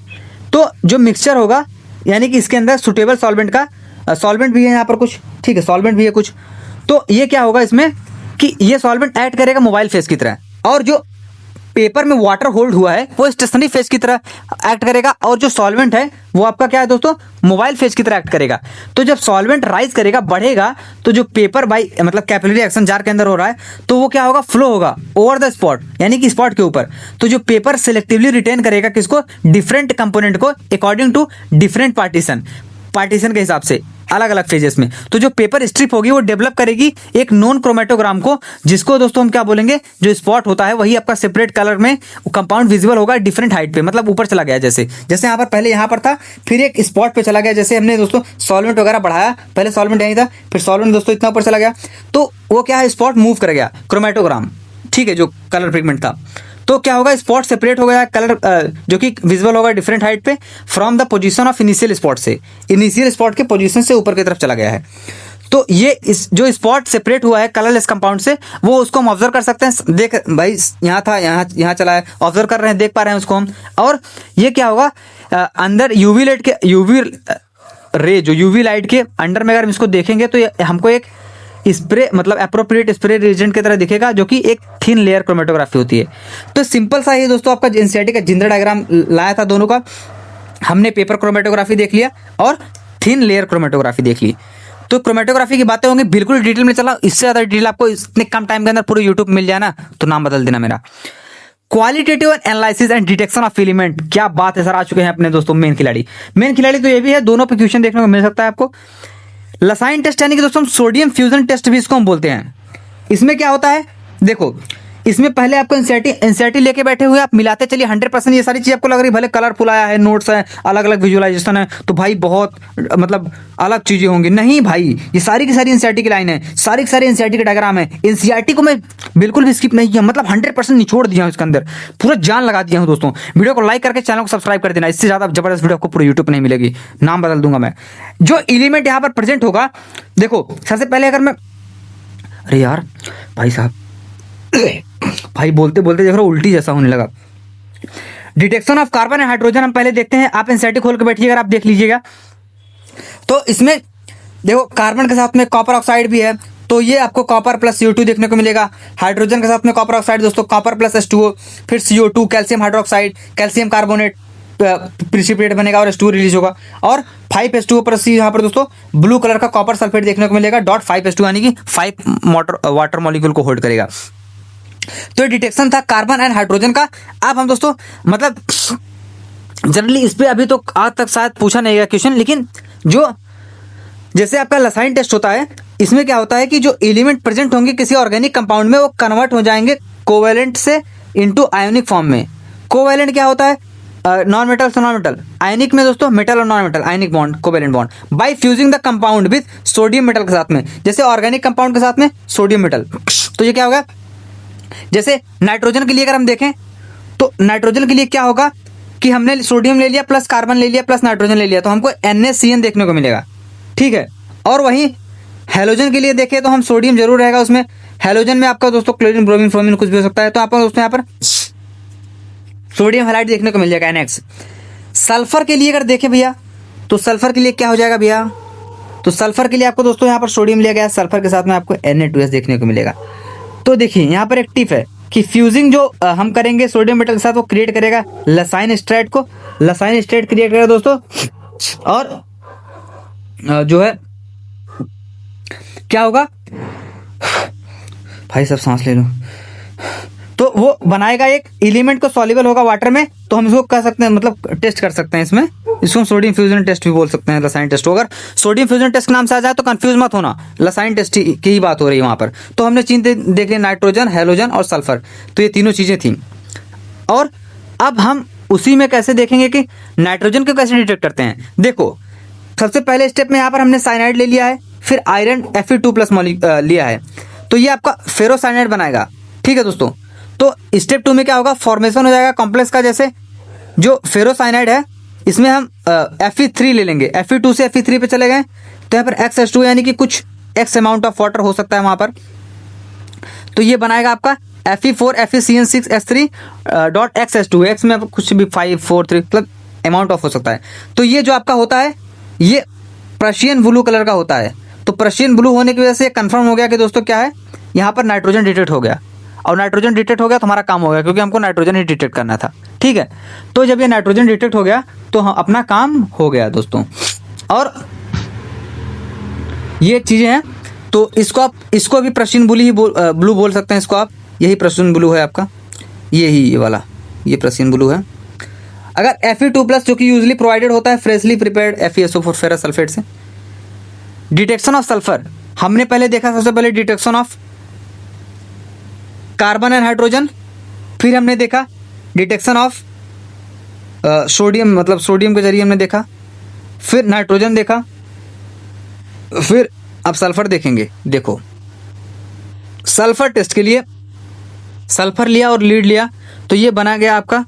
तो जो मिक्सचर होगा यानी कि इसके अंदर सुटेबल सॉल्वेंट का, सॉल्वेंट भी है यहाँ पर कुछ, ठीक है, सॉल्वेंट भी है कुछ। तो ये क्या होगा इसमें कि ये सॉल्वेंट ऐड करेगा मोबाइल फेज की तरह, और जो पेपर में वाटर होल्ड हुआ है वो स्टेशनरी फेज की तरह एक्ट करेगा, और जो सॉल्वेंट है वो आपका क्या है दोस्तों, मोबाइल फेज की तरह एक्ट करेगा। तो जब सॉल्वेंट राइज करेगा, बढ़ेगा, तो जो पेपर बाई मतलब कैपिलरी एक्शन जार के अंदर हो रहा है तो वो क्या होगा, फ्लो होगा ओवर द स्पॉट, यानी कि स्पॉट के ऊपर। तो जो पेपर सिलेक्टिवली रिटेन करेगा किसको, डिफरेंट कंपोनेंट को अकॉर्डिंग टू डिफरेंट पार्टीशन के हिसाब से अलग अलग फेजेस में। तो जो पेपर स्ट्रिप होगी वो डेवलप करेगी एक नॉन क्रोमेटोग्राम को, जिसको दोस्तों हम क्या बोलेंगे, जो स्पॉट होता है वही आपका सेपरेट कलर में कंपाउंड विजिबल होगा डिफरेंट हाइट पे, मतलब ऊपर चला गया। जैसे यहाँ पर पहले यहाँ पर था, फिर एक स्पॉट पे चला गया। जैसे हमने दोस्तों सॉल्वेंट वगैरह बढ़ाया, पहले सॉल्वेंट यहीं था, फिर सॉल्वेंट दोस्तों इतना ऊपर चला गया, तो वो क्या है, स्पॉट मूव कर गया क्रोमेटोग्राम, ठीक है, जो कलर पिगमेंट था। तो क्या होगा, स्पॉट सेपरेट हो गया, कलर जो कि विजुअल होगा डिफरेंट हाइट पे from the position of initial spot से, इनिशियल स्पॉट के पोजीशन से ऊपर की तरफ चला गया है। तो ये इस जो स्पॉट सेपरेट हुआ है कलरलेस कंपाउंड से, वो उसको हम ऑब्जर्व कर सकते हैं। देख भाई यहाँ था, यहाँ चला है, ऑब्जर्व कर रहे हैं, देख पा रहे हैं उसको हम। और ये क्या होगा, अंदर यूवी लाइट के अंडर में अगर हम इसको देखेंगे तो हमको एक स्प्रे मतलब अप्रोप्रिएट स्प्रे रिएजेंट की तरह दिखेगा, जो कि एक थिन लेयर क्रोमेटोग्राफी होती है। तो सिंपल सा ये दोस्तों आपका एनसीईआरटी का जिंदर डायग्राम लाया था दोनों का। हमने पेपर क्रोमेटोग्राफी देख लिया और थिन लेयर क्रोमेटोग्राफी देख ली। तो क्रोमेटोग्राफी की बातें होंगी, बिल्कुल डिटेल में चला। इससे ज़्यादा डिटेल आपको इतने कम टाइम के अंदर पूरे यूट्यूब मिल जाए ना, तो नाम बदल देना मेरा। Qualitative analysis and detection of element, क्या बात है सर, आ चुके हैं अपने दोस्तों मेन खिलाड़ी तो ये भी है, दोनों पे क्वेश्चन देखने को मिल सकता है आपको। लसाइन टेस्ट यानी कि दोस्तों सोडियम फ्यूजन टेस्ट भी इसको हम बोलते हैं। इसमें क्या होता है, देखो इसमें पहले आपको एनसीईआरटी लेके बैठे हुए आप मिलाते चलिए 100%। ये सारी चीज़ आपको लग रही भले कलरफुल आया है, नोट्स है, अलग अलग विजुअलाइजेशन है, तो भाई बहुत मतलब अलग चीज़ें होंगी। नहीं भाई, ये सारी की सारी एनसीईआरटी की लाइन है, सारी की सारी एनसीईआरटी के डायग्राम है। एनसीईआरटी को मैं बिल्कुल भी स्किप नहीं किया, मतलब 100% निचोड़ दिया हूँ इसके अंदर, पूरा जान लगा दिया हूँ दोस्तों। वीडियो को लाइक करके चैनल को सब्सक्राइब कर देना, इससे ज़्यादा जबरदस्त वीडियो आपको पूरे यूट्यूब पर नहीं मिलेगी, नाम बदल दूंगा मैं। जो एलिमेंट यहाँ पर प्रेजेंट होगा, देखो सबसे पहले अगर मैं, अरे यार भाई साहब भाई बोलते बोलते देख रहा उल्टी जैसा होने लगा। Detection of carbon and hydrogen हम पहले देखते हैं, आप एनसीईआरटी खोल के बैठिएगा, आप देख लीजिएगा। तो इसमें देखो कार्बन के साथ में कॉपर ऑक्साइड भी है, तो ये आपको कॉपर प्लस CO2 देखने को मिलेगा। हाइड्रोजन के साथ में कॉपर ऑक्साइड दोस्तों कॉपर प्लस H2O, फिर CO2 calcium hydroxide, calcium carbonate precipitate बनेगा और H2O रिलीज होगा। और 5H2O प्लस यहाँ पर दोस्तों ब्लू कलर का कॉपर सल्फेट देखने को मिलेगा, .5H2 यानी कि 5 वाटर मॉलिक्यूल को होल्ड करेगा। तो डिटेक्शन था कार्बन एंड हाइड्रोजन का। अब हम दोस्तों मतलब जनरली इस पे अभी तो आज तक शायद पूछा नहीं गया क्वेश्चन, लेकिन जो जैसे आपका लसाइन टेस्ट होता है, इसमें क्या होता है कि जो एलिमेंट प्रेजेंट होंगे किसी ऑर्गेनिक कंपाउंड में, वो कन्वर्ट हो जाएंगे कोवेलेंट से इनटू आयोनिक फॉर्म में। कोवेलेंट क्या होता है, नॉन मेटल से नॉन मेटल, आयनिक में दोस्तों मेटल और non metal, ionic bond, covalent bond, by fusing the compound with sodium metal के साथ में। जैसे ऑर्गेनिक कंपाउंड के साथ में सोडियम मेटल, तो ये क्या होगा, जैसे नाइट्रोजन के लिए अगर हम देखें तो नाइट्रोजन के लिए क्या होगा कि हमने सोडियम ले लिया प्लस कार्बन ले लिया प्लस नाइट्रोजन ले लिया तो हमको NaCN देखने को मिलेगा, ठीक है। और वहीं हेलोजन के लिए देखें तो हम सोडियम जरूर रहेगा उसमें, हेलोजन में आपका दोस्तों क्लोरीन ब्रोमीन फ्रोमीन कुछ भी हो सकता है, तो आपको दोस्तों यहाँ पर सोडियम हैलाइड देखने को मिल जाएगा NX। सल्फर के लिए अगर देखें भैया तो सल्फर के लिए क्या हो जाएगा भैया, तो सल्फर के लिए आपको दोस्तों यहाँ पर सोडियम लिया गया है, सल्फर के साथ में आपको Na2S देखने को मिलेगा। तो देखिए यहाँ पर एक टिप है कि फ्यूजिंग जो हम करेंगे सोडियम मेटल के साथ वो क्रिएट करेगा लसाइन स्ट्रेट को, लसाइन स्ट्रेट क्रिएट करेगा दोस्तों, और जो है क्या होगा भाई सब सांस ले लो, तो वो बनाएगा एक एलिमेंट को सॉल्युबल होगा वाटर में, तो हम इसको कह सकते हैं मतलब टेस्ट कर सकते हैं इसमें, इसको सोडियम फ्यूजन टेस्ट भी बोल सकते हैं, लसाइन टेस्ट। अगर सोडियम फ्यूजन टेस्ट नाम से आ जाए तो कंफ्यूज मत होना, लसाइन टेस्ट की ही बात हो रही है वहां पर। तो हमने चीज देख ली नाइट्रोजन, हेलोजन और सल्फर, तो ये तीनों चीजें थी। और अब हम उसी में कैसे देखेंगे कि नाइट्रोजन को कैसे डिटेक्ट करते हैं। देखो सबसे पहले स्टेप में यहाँ पर हमने साइनाइड ले लिया है, फिर आयरन Fe2+ लिया है, तो ये आपका फेरोसाइनाइड बनाएगा, ठीक है दोस्तों। तो स्टेप 2 में क्या होगा, फॉर्मेशन हो जाएगा कॉम्प्लेक्स का, जैसे जो फेरोसाइनाइड है इसमें हम Fe3 ले लेंगे, Fe2 से Fe3 पे चले गए तो यहाँ पर XH2 यानी कि कुछ X अमाउंट ऑफ वाटर हो सकता है वहाँ पर, तो ये बनाएगा आपका Fe4 FeCN6H3 X में कुछ भी 5 4 3 मतलब अमाउंट ऑफ हो सकता है। तो ये जो आपका होता है ये प्रशियन ब्लू कलर का होता है, तो प्रशियन ब्लू होने की वजह से कंफर्म हो गया कि दोस्तों क्या है यहाँ पर नाइट्रोजन डिटेक्ट हो गया, और नाइट्रोजन डिटेक्ट हो गया तो हमारा काम हो गया, क्योंकि हमको नाइट्रोजन ही डिटेक्ट करना था, ठीक है। तो जब ये नाइट्रोजन डिटेक्ट हो गया तो हम अपना काम हो गया दोस्तों। और ये चीज़ें हैं, तो इसको भी प्रशियन ब्लू बोल सकते हैं इसको आप, यही प्रशियन ब्लू है आपका, ये वाला ये प्रशियन ब्लू है। अगर Fe2+ जो कि यूजली प्रोवाइडेड होता है freshly prepared FeSO4 ferrous sulphate से। डिटेक्शन ऑफ सल्फर हमने पहले देखा, सबसे पहले detection of carbon and hydrogen, फिर हमने देखा डिटेक्शन ऑफ सोडियम, मतलब सोडियम के जरिए हमने देखा, फिर नाइट्रोजन देखा, फिर अब सल्फर देखेंगे। देखो सल्फर टेस्ट के लिए सल्फर लिया और लीड लिया, तो ये बना गया आपका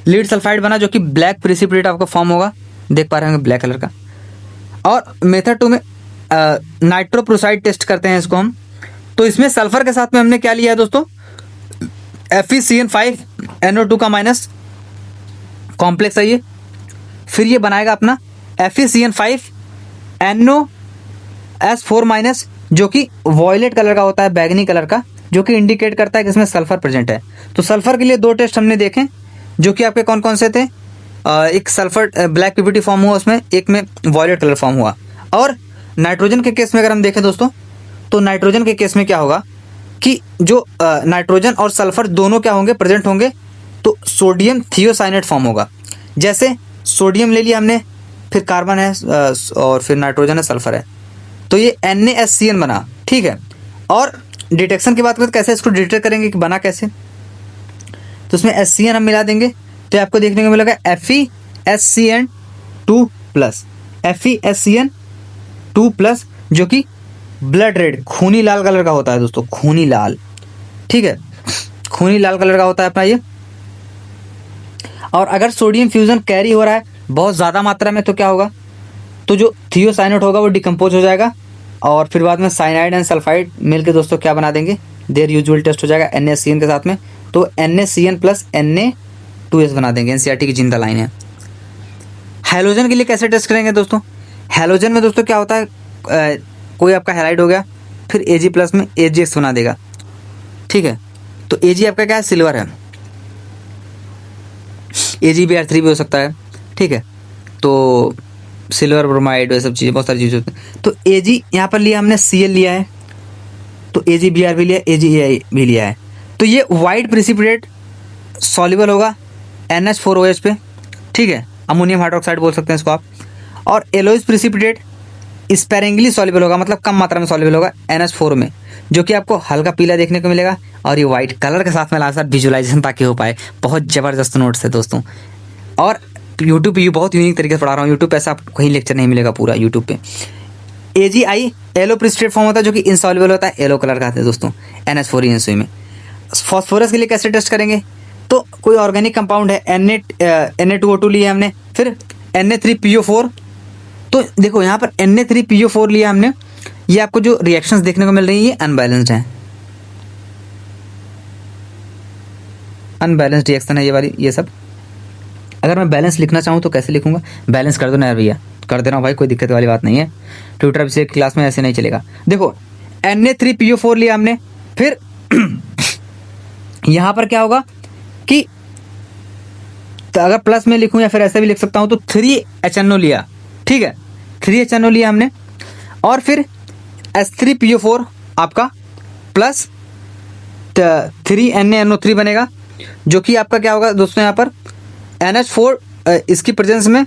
लीड सल्फाइड बना, जो कि ब्लैक प्रेसिपिटेट आपका फॉर्म होगा, देख पा रहे होंगे ब्लैक कलर का। और मेथड 2 में नाइट्रोप्रोसाइड टेस्ट करते हैं इसको हम, तो इसमें सल्फर के साथ में हमने क्या लिया है दोस्तों, FeCN5NO2 का माइनस कॉम्प्लेक्स है ये, फिर ये बनाएगा अपना FeCN5NOS4- जो कि वॉयलेट कलर का होता है, बैगनी कलर का, जो कि इंडिकेट करता है कि इसमें सल्फर प्रेजेंट है। तो सल्फर के लिए 2 टेस्ट हमने देखे, जो कि आपके कौन कौन से थे, एक सल्फर ब्लैक पीपीटी फॉर्म हुआ उसमें, एक में वॉयलेट कलर फॉर्म हुआ। और नाइट्रोजन के केस में अगर हम देखें दोस्तों, तो नाइट्रोजन के केस में क्या होगा कि जो नाइट्रोजन और सल्फर दोनों क्या होंगे, प्रेजेंट होंगे, तो सोडियम थियोसाइनेट फॉर्म होगा। जैसे सोडियम ले लिया हमने, फिर कार्बन है और फिर नाइट्रोजन है, सल्फर है, तो ये NaCN बना, ठीक है। और डिटेक्शन की बात करें तो कैसे इसको डिटेक्ट करेंगे कि बना कैसे, तो उसमें SCN हम मिला देंगे, तो आपको देखने को मिलेगा FeSCN2+, जो कि ब्लड रेड खूनी लाल कलर का होता है दोस्तों, खूनी लाल, ठीक है, खूनी लाल कलर का होता है अपना ये। और अगर सोडियम फ्यूजन कैरी हो रहा है बहुत ज़्यादा मात्रा में तो क्या होगा, तो जो थियोसाइनेट होगा वो डिकम्पोज हो जाएगा, और फिर बाद में साइनाइड एंड सल्फाइड मिलके दोस्तों क्या बना देंगे, देयर यूजुअल टेस्ट हो जाएगा NaCN के साथ में, तो NaCN + Na2S बना देंगे। NCERT की जिंदा लाइन है। हेलोजन के लिए कैसे टेस्ट करेंगे दोस्तों, हेलोजन में दोस्तों क्या होता है, कोई आपका हैलाइड हो गया, फिर Ag+ में Agx बना देगा, ठीक है। तो Ag आपका क्या है, सिल्वर है, AgBr3 भी हो सकता है, ठीक है। तो सिल्वर ब्रोमाइड ये सब चीज़ें, बहुत सारी चीज़ें होती हैं। तो Ag यहाँ पर लिया हमने, Cl लिया है, तो AgBr भी लिया, AgAi भी लिया है, तो ये वाइट प्रेसिपिटेट सॉल्युबल होगा NH4OH पे, ठीक है, अमोनियम हाइड्रोक्साइड बोल सकते हैं इसको आप। और एलोइस प्रेसिपिटेट स्पेरिंगली सॉल्युबल होगा, मतलब कम मात्रा में सॉल्युबल होगा NH4 में, जो कि आपको हल्का पीला देखने को मिलेगा, और ये वाइट कलर के साथ में लास्ट विजुअलाइजेशन ताकि हो पाए। बहुत ज़बरदस्त नोट्स है दोस्तों, और यूट्यूब पे बहुत यूनिक तरीके से पढ़ा रहा हूँ, यूट्यूब पे ऐसा आपको कहीं लेक्चर नहीं मिलेगा पूरा यूट्यूब पे। AgI येलो प्रेसिपिटेट फॉर्म होता है, जो कि इनसॉल्युबल होता है, येलो कलर का आता है दोस्तों NH4 में। फॉस्फोरस के लिए कैसे टेस्ट करेंगे, तो कोई ऑर्गेनिक कंपाउंड है Na2O2 लिया हमने, फिर Na3PO4। तो देखो यहाँ पर Na3PO4 लिया हमने, ये आपको जो रिएक्शंस देखने को मिल रही है ये अनबैलेंस्ड है, अनबैलेंस्ड रिएक्शन है ये वाली, ये सब। अगर मैं बैलेंस लिखना चाहूँ तो कैसे लिखूंगा? बैलेंस कर दो ना यार भैया, कर दे रहा हूँ भाई, कोई दिक्कत वाली बात नहीं है। ट्विटर से क्लास में ऐसे नहीं चलेगा। देखो Na3PO4 लिया हमने, फिर यहाँ पर क्या होगा कि तो अगर प्लस में लिखूँ या फिर ऐसे भी लिख सकता हूँ, तो 3HNO लिया, ठीक है, 3HNO लिया हमने, और फिर H3PO4 आपका प्लस 3NaNO3 बनेगा, जो कि आपका क्या होगा दोस्तों, यहाँ पर NH4 इसकी प्रेजेंस में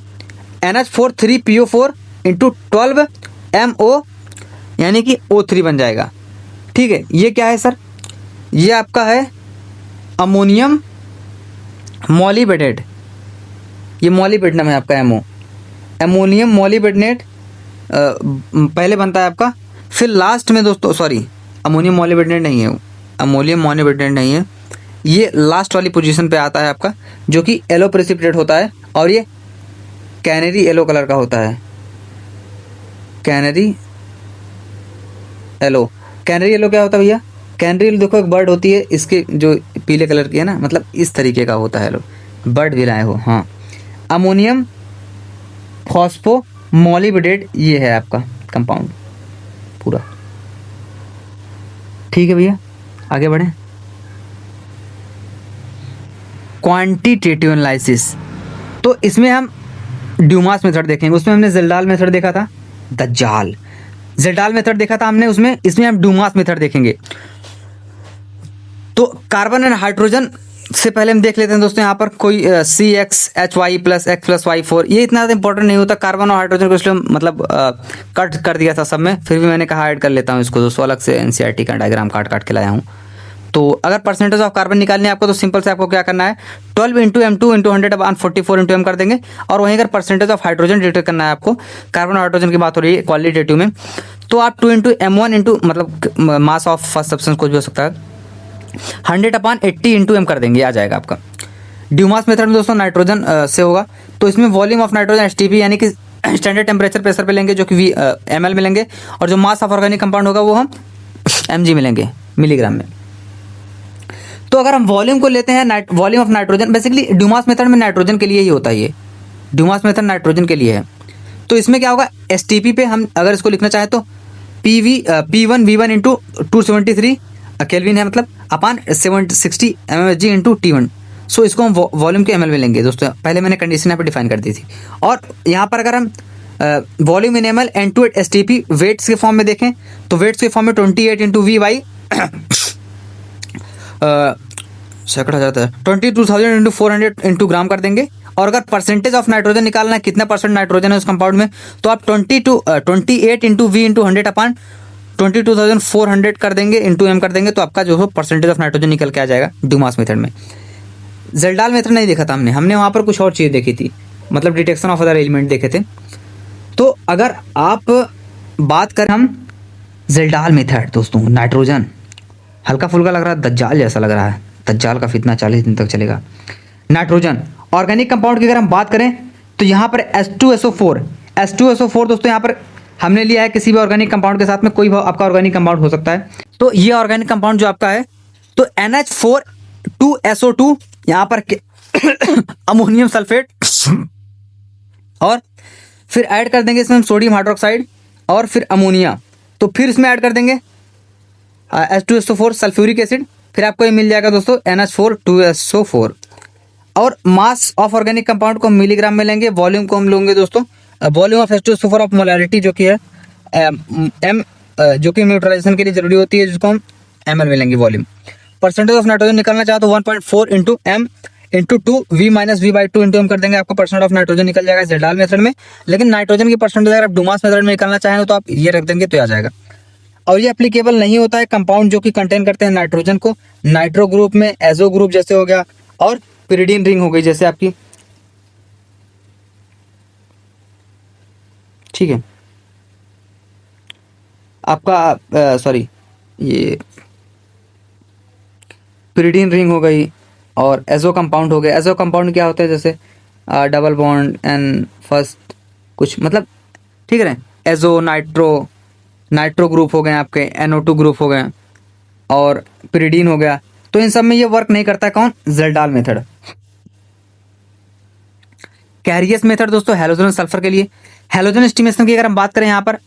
NH4 3PO4 इंटू 12MO यानी कि O3 बन जाएगा, ठीक है। ये क्या है सर? ये आपका है अमोनियम मॉलिबेटेट, ये मॉलिबेटनम है आपका MO, अमोनियम मॉलिबेटनेट पहले बनता है आपका, फिर लास्ट में दोस्तों, सॉरी अमोनियम मॉलिबेटनेट नहीं है, अमोनियम मॉलिबेटनेट नहीं है, ये लास्ट वाली पोजीशन पे आता है आपका, जो कि येलो प्रेसिपिटेट होता है, और ये कैनरी येलो कलर का होता है, कैनरी येलो। कैनरी येलो क्या होता है भैया? कैनरी येलो देखो एक बर्ड होती है, इसके जो पीले कलर की है ना, मतलब इस तरीके का होता है, लो बर्ड भी लाए हो, हाँ। अमोनियम फॉस्फो मॉलिबेटेट ये है आपका कंपाउंड पूरा, ठीक है भैया। आगे बढ़ें। क्वांटिटेटिव एनालिसिस, तो इसमें हम ड्यूमास मेथड देखेंगे। उसमें हमने ज़ेल्डाल मेथड देखा था, दज्जाल ज़ेल्डाल मेथड देखा था हमने उसमें, इसमें हम ड्यूमास मेथड देखेंगे। तो कार्बन एंड हाइड्रोजन से पहले हम देख लेते हैं दोस्तों, यहाँ पर कोई CXHY plus X plus Y4, ये इतना ज़्यादा इंपॉर्टेंट नहीं होता। कार्बन और हाइड्रोजन को इसलिए मतलब कट कर दिया था सब में, फिर भी मैंने कहा ऐड कर लेता हूँ इसको दोस्तों, अलग से NCERT का डायग्राम काट काट के लाया हूँ। तो अगर परसेंटेज ऑफ कार्बन निकालनी है आपको, तो सिंपल से आपको क्या करना है, 12 into M2 into 100/44 into M कर देंगे। और वहीं अगर परसेंटेज ऑफ हाइड्रोजन डिटेक्ट करना है आपको, कार्बन और हाइड्रोजन की बात हो रही है क्वालिटेटिव में, तो आप 2 इंटू M1 इंटू मतलब मास ऑफ फर्स्ट सब्सटेंस कुछ भी हो सकता है, 100/80 इंटू M कर देंगे, आ जाएगा आपका। ड्यूमास मेथड में दोस्तों नाइट्रोजन से होगा, तो इसमें वॉल्यूम ऑफ नाइट्रोजन STP यानी कि स्टैंडर्ड टेम्परेचर प्रेशर पे लेंगे, जो कि ml में लेंगे, और जो मास ऑफ ऑर्गेनिक कंपाउंड होगा वो हम mg में लेंगे, मिलीग्राम में। तो अगर हम वॉल्यूम को लेते हैं, volume of nitrogen, basically Dumas method में नाइट्रोजन के लिए ही होता है, ये ड्यूमास मेथड नाइट्रोजन के लिए है। तो इसमें क्या होगा, STP पे हम अगर इसको लिखना चाहें तो P1V1 इंटू 273 केल्विन है, मतलब अपान 760 mmHg इंटू T1। सो इसको हम वॉल्यूम के ml में लेंगे दोस्तों, पहले मैंने कंडीशन यहाँ पर डिफाइन कर दी थी। और यहाँ पर अगर हम volume in ml N2 STP weights के फॉर्म में देखें, तो वेट्स के फॉर्म में 28 इंटू V/, सैकड़ा जाता है, 22,000 इंटू 400 इंटू ग्राम कर देंगे। और अगर परसेंटेज ऑफ नाइट्रोजन निकालना है, कितना परसेंट नाइट्रोजन है उस कंपाउंड में, तो आप 28 इंटू V इंटू 100/22,400 कर देंगे, इंटू M कर देंगे, तो आपका जो है परसेंटेज ऑफ नाइट्रोजन निकल के आ जाएगा ड्यूमास मेथड में। ज़ेल्डाल मेथड नहीं देखा था हमने वहाँ पर कुछ और चीज़ देखी थी, मतलब डिटेक्शन ऑफ अदर एलिमेंट देखे थे। तो अगर आप बात करें हम ज़ेल्डाल मेथड दोस्तों, नाइट्रोजन हल्का फुल्का लग रहा है, दज्जाल जैसा लग रहा है, दज्जाल का फितना 40 दिन तक चलेगा। नाइट्रोजन ऑर्गेनिक कंपाउंड की अगर हम बात करें, तो यहाँ पर H2SO4 दोस्तों, यहाँ पर हमने लिया है किसी भी ऑर्गेनिक कंपाउंड के साथ में, कोई भी आपका ऑर्गेनिक कंपाउंड हो सकता है। तो ये ऑर्गेनिक कंपाउंड जो आपका है, तो NH4 यहाँ पर अमोनियम सल्फेट, और फिर ऐड कर देंगे इसमें हम सोडियम हाइड्रोक्साइड, और फिर अमोनिया, तो फिर इसमें ऐड कर देंगे H2SO4 सल्फ्यूरिक एसिड, फिर आपको ये मिल जाएगा दोस्तों NH4 और मास ऑफ ऑर्गेनिक कंपाउंड को मिलीग्राम में लेंगे, वॉल्यूम को हम लेंगे दोस्तों, volume of H2SO4 of molarity जो कि है M, जो कि न्यूट्रलाइजेशन के लिए जरूरी होती है, जिसको हम ml में लेंगे वॉल्यूम। परसेंटेज ऑफ नाइट्रोजन निकालना चाहे तो 1.4 into M into 2V minus V/2 into M कर देंगे, आपको परसेंट ऑफ नाइट्रोजन निकल जाएगा ज़ेल्डाल मेथड में। लेकिन नाइट्रोजन की परसेंटेज अगर आप ड्यूमास मेथड में निकालना चाहें तो आप ये रख देंगे तो आ जाएगा। और ये एप्लीकेबल नहीं होता है कंपाउंड जो कि कंटेन करते हैं नाइट्रोजन को, नाइट्रो ग्रुप में एजो ग्रुप जैसे हो गया, और पिरिडीन रिंग हो गई जैसे आपकी, ठीक है। आपका सॉरी, ये पिरिडीन रिंग हो गई, और एजो कंपाउंड हो गया। एजो कंपाउंड क्या होता है, जैसे डबल बॉन्ड एंड फर्स्ट कुछ मतलब, ठीक है ना। एजो नाइट्रो ग्रुप हो गए आपके, NO2 ग्रुप हो गए, और पिरिडीन हो गया। तो इन सब में ये वर्क नहीं करता है कौन, ज़ेल्डाल मेथड। कैरियस मेथड दोस्तों हैलोजन सल्फर के लिए। हैलोजन एस्टिमेशन की अगर हम बात करें यहाँ पर,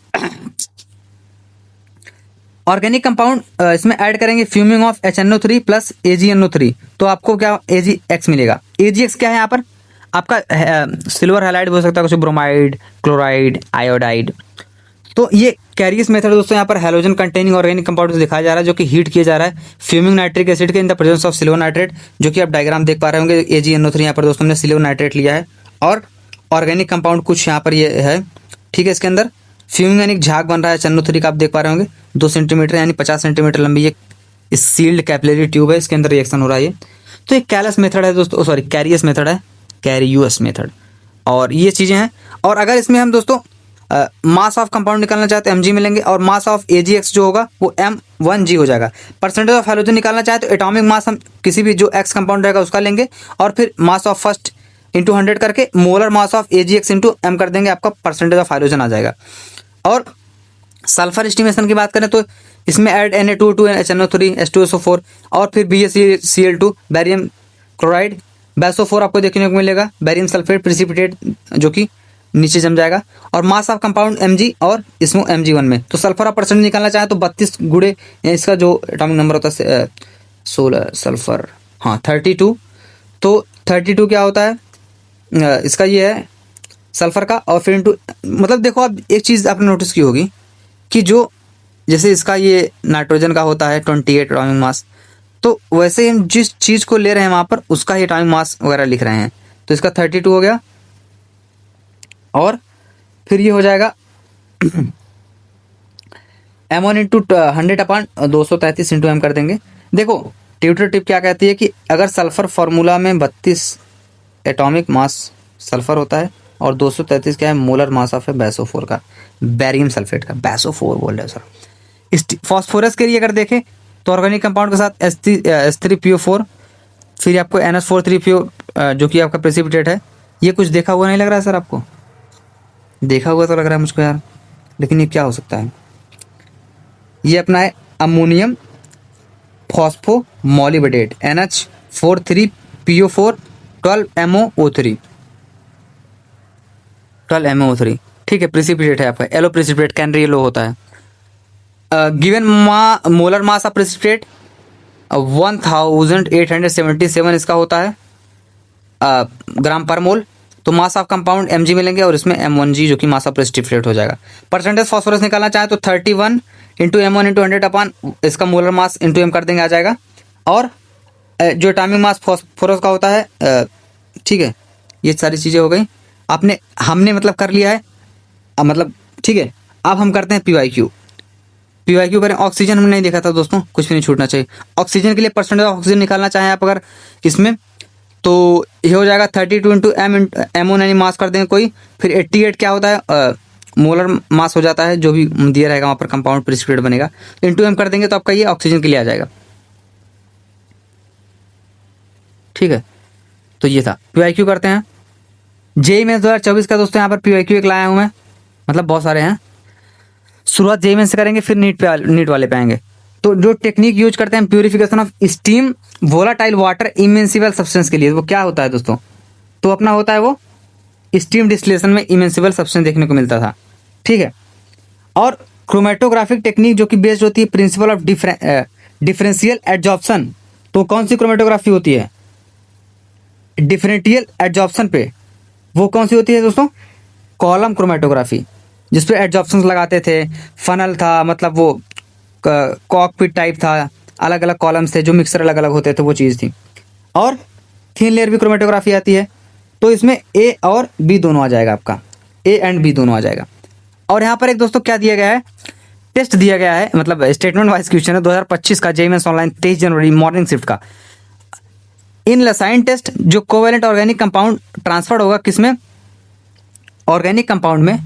ऑर्गेनिक कंपाउंड इसमें ऐड करेंगे fuming of HNO3 plus AgNO3, तो आपको क्या AgX मिलेगा। AgX क्या है यहाँ पर, आपका सिल्वर हैलाइड हो सकता है, कुछ ब्रोमाइड, क्लोराइड, आयोडाइड। तो ये कैरियस मेथड दोस्तों यहाँ पर हैलोजन कंटेनिंग ऑर्गेनिक कंपाउंड से दिखाया जा रहा है, जो कि हीट किया जा रहा है फ्यूमिंग नाइट्रिक एसिड के in the presence of silver nitrate, जो कि आप डायग्राम देख पा रहे होंगे। AgNO3 यहाँ पर दोस्तों हमने सिल्वर नाइट्रेट लिया है, और ऑर्गेनिक कंपाउंड कुछ यहाँ पर ये है, ठीक है। इसके अंदर फ्यूमिंग यानी झाग बन रहा है HNO3 का, आप देख पा रहे होंगे 2 सेंटीमीटर यानी 50 सेंटीमीटर लंबी एक सील्ड कैपिलरी ट्यूब है, इसके अंदर रिएक्शन हो रहा है ये। तो एक कैलस मेथड है दोस्तों, सॉरी कैरियस मेथड है, कैरियस मेथड, और ये चीज़ें हैं। और अगर इसमें हम दोस्तों मास ऑफ कंपाउंड निकालना चाहते हैं mg मिलेंगे, और मास ऑफ AgX जो होगा वो M1g हो जाएगा। परसेंटेज ऑफ हैलोजन निकालना चाहे तो एटॉमिक मास हम किसी भी जो X कंपाउंड रहेगा उसका लेंगे, और फिर मास ऑफ फर्स्ट इंटू 100 करके molar mass of AgX into M कर देंगे, आपका परसेंटेज ऑफ हाइड्रोजन आ जाएगा। और सल्फर एस्टिमेशन की बात करें तो इसमें ऐड Na2 HNO3 H2SO4 और फिर BaCl2 बैरियम क्लोराइड, BaSO4 आपको देखने को मिलेगा, बैरियम सल्फेट प्रिसिपिटेट जो कि नीचे जम जाएगा, और मास ऑफ कंपाउंड Mg और इसमें Mg1 में। तो सल्फर आप परसेंट निकालना चाहें तो 32 गुणे इसका जो एटॉमिक नंबर होता है 16 सल्फर, हाँ 32। तो 32 क्या होता है इसका, ये है सल्फर का, और फिर इंटू मतलब देखो आप एक चीज़ आपने नोटिस की होगी कि जो जैसे इसका ये नाइट्रोजन का होता है 28 एटॉमिक मास, तो वैसे हम जिस चीज़ को ले रहे हैं वहाँ पर उसका ही एटॉमिक मास वगैरह लिख रहे हैं। तो इसका 32 हो गया, और फिर ये हो जाएगा M1 इंटू 100/233 इंटू M कर देंगे। देखो ट्यूटर टिप क्या कहती है कि अगर सल्फर फार्मूला में 32 एटॉमिक मास सल्फर होता है और 233 क्या है मोलर मास ऑफ है BaSO4 का, बैरियम सल्फेट का, BaSO4 बोल रहे हैं सर। फॉस्फोरस के लिए अगर देखें तो ऑर्गेनिक कंपाउंड के साथ H3PO4, फिर आपको NH4 जो कि आपका प्रेसिपिटेट है। ये कुछ देखा हुआ नहीं लग रहा है सर आपको, देखा हुआ तो लग रहा है मुझको यार, लेकिन ये क्या हो सकता है, ये अपना है अमोनियम फॉस्फो मॉलिबडेट NH43PO4 12MOO3, ठीक है, प्रेसिपिटेट है आपका, येलो प्रेसिपिटेट, कैनरी येलो होता है। Given molar mass of precipitate 1877 इसका होता है ग्राम पर मोल। तो मास ऑफ कंपाउंड Mg मिलेंगे, और इसमें M1g जो कि मास ऑफ प्रेसिपिटेट हो जाएगा। परसेंटेज फॉस्फोरस निकालना चाहे तो 31 इंटू M1 इंटू 100 इसका मोलर मास इंटू M कर देंगे, आ जाएगा। और जो एटॉमिक मास फॉस्फोरस का होता है, ठीक है, ये सारी चीज़ें हो गई हमने मतलब कर लिया है, मतलब ठीक है। अब हम करते हैं PYQ करें। ऑक्सीजन हमने नहीं देखा था दोस्तों, कुछ भी नहीं छूटना चाहिए। ऑक्सीजन के लिए परसेंटेज ऑफ ऑक्सीजन निकालना चाहें आप अगर इसमें, तो ये हो जाएगा 32 इंटू MO यानी मास कर देंगे कोई, फिर 88 क्या होता है मोलर मास हो जाता है, जो भी दिया रहेगा वहाँ पर कंपाउंड प्रेसिपिटेट बनेगा, तो इंटू M कर देंगे तो आपका ये ऑक्सीजन के लिए आ जाएगा, ठीक है। तो ये था PYQ करते हैं। JEE मेंस 2024 का दोस्तों यहाँ पर PYQ एक लाया हूँ मैं, मतलब बहुत सारे हैं। शुरुआत JEE मेंस से करेंगे, फिर नीट वाले पे आएंगे। तो जो टेक्निक यूज करते हैं purification of steam volatile water immiscible substance के लिए, वो क्या होता है दोस्तों, तो अपना होता है वो स्टीम डिस्टिलेशन में इमेंसिबल सब्सटेंस देखने को मिलता था, ठीक है। और क्रोमेटोग्राफिक टेक्निक जो कि बेस्ड होती है प्रिंसिपल ऑफ डिफरेंशियल एडजॉर्प्शन, तो कौन सी क्रोमेटोग्राफी होती है डिफरेंशियल एडजॉर्प्शन पे, वो कौन सी होती है दोस्तों, कॉलम क्रोमेटोग्राफी, जिसपे एडजॉर्प्शन लगाते थे, फनल था, मतलब वो कॉकपिट टाइप था, अलग अलग कॉलम्स थे, जो मिक्सर अलग अलग होते थे, वो चीज़ थी। और थिन लेयर भी क्रोमेटोग्राफी आती है, तो इसमें A और B दोनों आ जाएगा, आपका A एंड B दोनों आ जाएगा। और यहाँ पर एक दोस्तों क्या दिया गया है, टेस्ट दिया गया है, मतलब स्टेटमेंट वाइज क्वेश्चन है 2025 का, JEE मेंस ऑनलाइन 23 जनवरी मॉर्निंग शिफ्ट का। इन लसाइन टेस्ट जो कोवेलेंट ऑर्गेनिक कंपाउंड ट्रांसफर होगा किसमें, ऑर्गेनिक कंपाउंड में,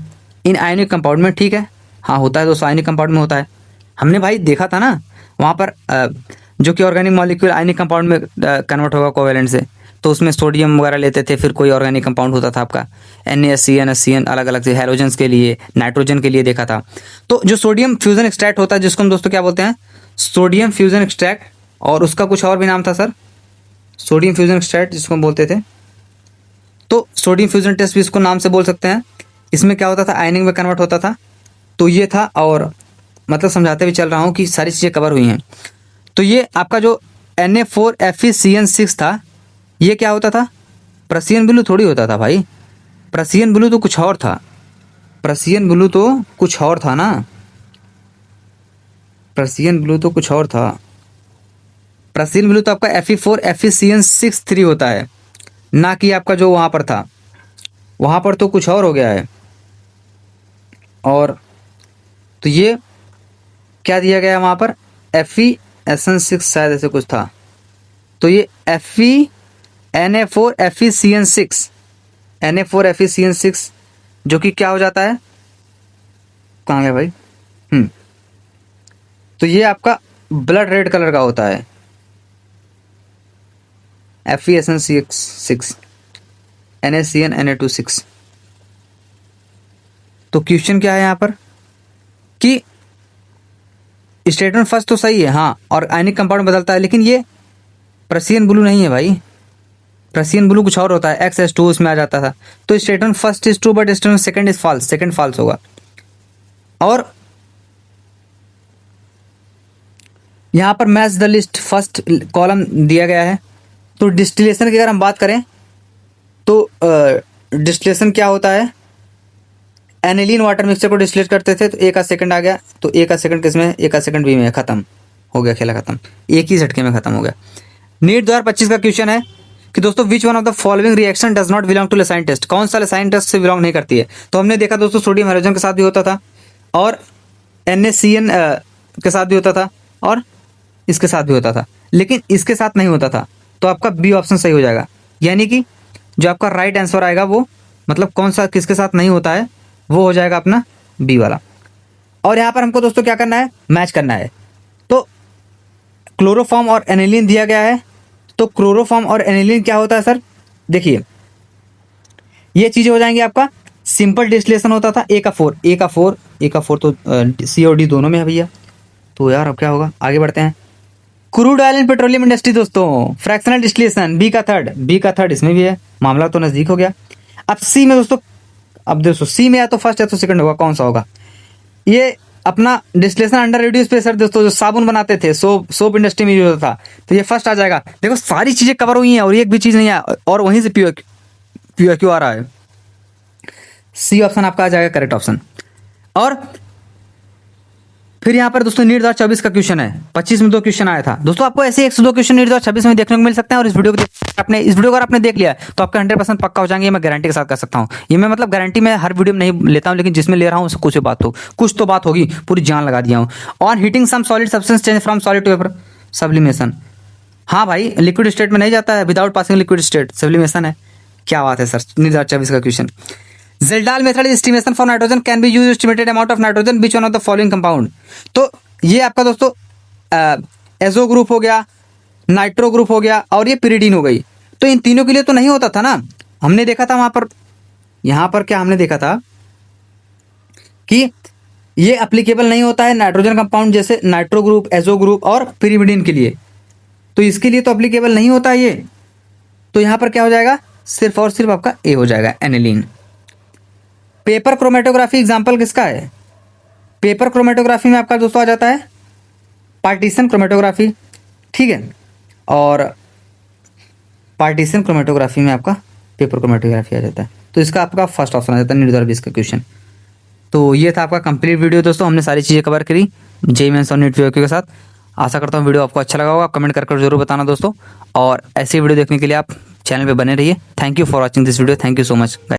इन आयनिक कंपाउंड में, ठीक है, हाँ होता है दोस्तों, आयनिक कंपाउंड में होता है। हमने भाई देखा था ना वहाँ पर जो कि ऑर्गेनिक मॉलिक्यूल आयनिक कंपाउंड में कन्वर्ट होगा कोवेलेंट से, तो उसमें सोडियम वगैरह लेते थे, फिर कोई ऑर्गेनिक कंपाउंड होता था आपका NaSCN NaCN अलग अलग से हैलोजेंस के लिए, नाइट्रोजन के लिए देखा था। तो जो सोडियम फ्यूजन एक्सट्रैक्ट होता है जिसको हम दोस्तों क्या बोलते हैं, सोडियम फ्यूजन एक्सट्रैक्ट, और उसका कुछ और भी नाम था सर, सोडियम फ्यूजन एक्सट्रैक्ट जिसको हम बोलते थे। तो सोडियम फ्यूजन टेस्ट भी इसको नाम से बोल सकते हैं। इसमें क्या होता था, आयनिक में कन्वर्ट होता था। तो ये था, और मतलब समझाते हुए चल रहा हूँ कि सारी चीज़ें कवर हुई हैं। तो ये आपका जो Na4FeCN6 था, ये क्या होता था, प्रसियन ब्लू थोड़ी होता था भाई, प्रसियन ब्लू तो कुछ और था, प्रसियन ब्लू तो कुछ और था ना, प्रसियन ब्लू तो कुछ और था। प्रसियन ब्लू तो आपका Fe4FeCN6 3 होता है, ना कि आपका जो वहाँ पर था, वहाँ पर तो कुछ और हो गया है। और तो ये क्या दिया गया वहाँ पर, FeSN6 शायद ऐसे कुछ था। तो ये Na4FeCN6, Na4FeCN6 जो कि क्या हो जाता है, कहाँ गया भाई, तो ये आपका ब्लड रेड कलर का होता है, FeSN6 NaCN Na2 6। तो क्वेश्चन क्या है यहाँ पर कि स्टेटमेंट फर्स्ट तो सही है हाँ, और आयनिक कंपाउंड बदलता है, लेकिन ये प्रसियन ब्लू नहीं है भाई, प्रसियन ब्लू कुछ और होता है, XS2 उसमें आ जाता था। तो statement first is true but statement second is false, second false होगा। और यहाँ पर match the list first column दिया गया है। तो डिस्टिलेशन की अगर हम बात करें तो डिस्टिलेशन क्या होता है, एनिलीन वाटर मिक्सचर को डिस्टिलेट करते थे, तो एक आध सेकंड आ गया, तो एक आध सेकंड किसमें, एक आध सेकंड बी में, खत्म हो गया, खेला खत्म, एक ही झटके में खत्म हो गया। नीट 2025 का क्वेश्चन है कि दोस्तों which one of the following reaction does not belong to Lassaigne test, कौन सा लसाइन टेस्ट से बिलोंग नहीं करती है। तो हमने देखा दोस्तों सोडियम हाइड्रोजन के साथ भी होता था, और NaCN के साथ भी होता था, और इसके साथ भी होता था, लेकिन इसके साथ नहीं होता था। तो आपका बी ऑप्शन सही हो जाएगा, यानी कि जो आपका राइट आंसर आएगा वो, मतलब कौन सा किसके साथ नहीं होता है, वो हो जाएगा अपना बी वाला। और यहाँ पर हमको दोस्तों क्या करना है, मैच करना है। तो क्लोरोफॉर्म और एनिलीन दिया गया है, तो क्लोरोफॉर्म और एनिलीन क्या होता है सर, देखिए ये चीज़ें हो जाएंगी आपका सिंपल डिस्टिलेशन होता था, A का 4 तो C और D दोनों में है भैया। तो यार अब क्या होगा, आगे बढ़ते हैं। Crude oil and petroleum industry दोस्तों, फ्रैक्शनल डिस्टिलेशन B का थर्ड इसमें भी है, मामला तो नज़दीक हो गया। अब C में दोस्तों, अब दोस्तों C में या तो फर्स्ट या तो सेकंड होगा, कौन सा होगा, ये अपना डिस्टिलेशन अंडर रिड्यूस प्रेशर दोस्तों, जो साबुन बनाते थे, सोप इंडस्ट्री में यूज होता था, तो ये फर्स्ट आ जाएगा। देखो सारी चीज़ें कवर हुई हैं और एक भी चीज़ नहीं है, और वहीं से प्योर क्यों आ रहा है, C ऑप्शन आपका आ जाएगा करेक्ट ऑप्शन। और फिर यहाँ पर दोस्तों नीट 2024 का क्वेश्चन है, 25 में 2 क्वेश्चन आया था दोस्तों, आपको ऐसे 102 क्वेश्चन नीट 2026 में देखने को मिल सकते हैं। और इस वीडियो को इस वीडियो को आपने देख लिया तो आपका 100% पक्का हो जाएंगे, मैं गारंटी के साथ कर सकता हूँ। ये मैं मतलब गारंटी में हर वीडियो में नहीं लेता हूँ, लेकिन जिसमें ले रहा हूँ उससे कुछ तो बात होगी, पूरी जान लगा दिया हूँ। On heating some solid substance change from solid to vapour, sublimation. हाँ भाई, लिक्विड स्टेट में नहीं जाता है, without passing liquid state sublimation है। क्या बात है सर, नीट 2024 का क्वेश्चन। Zeldal method is estimation for nitrogen can be used estimated amount of nitrogen which one of the following compound। तो ये आपका दोस्तों एजो ग्रुप हो गया, नाइट्रो ग्रुप हो गया, और ये पिरिडीन हो गई। तो इन तीनों के लिए तो नहीं होता था ना, हमने देखा था वहां पर, यहाँ पर क्या हमने देखा था कि ये एप्लीकेबल नहीं होता है नाइट्रोजन कंपाउंड जैसे नाइट्रो ग्रुप, एजो ग्रुप और पिरिमिडीन के लिए, तो इसके लिए तो एप्लीकेबल नहीं होता ये। तो यहाँ पर क्या हो जाएगा, सिर्फ और सिर्फ आपका ए हो जाएगा, एनिलीन। पेपर क्रोमेटोग्राफी एग्जाम्पल किसका है, पेपर क्रोमेटोग्राफी में आपका दोस्तों आ जाता है पार्टीशन क्रोमेटोग्राफी, ठीक है, और पार्टीशन क्रोमेटोग्राफी में आपका पेपर क्रोमेटोग्राफी आ जाता है। तो इसका आपका फर्स्ट ऑप्शन आ जाता है नीट 2020 का क्वेश्चन। तो ये था आपका कंप्लीट वीडियो दोस्तों, हमने सारी चीज़ें कवर करी जेईई मेंस और नीट के साथ। आशा करता हूँ वीडियो आपको अच्छा लगा होगा, कमेंट कर जरूर बताना दोस्तों, और ऐसी वीडियो देखने के लिए आप चैनल पे बने रहिए। Thank you for watching this video, thank you so much.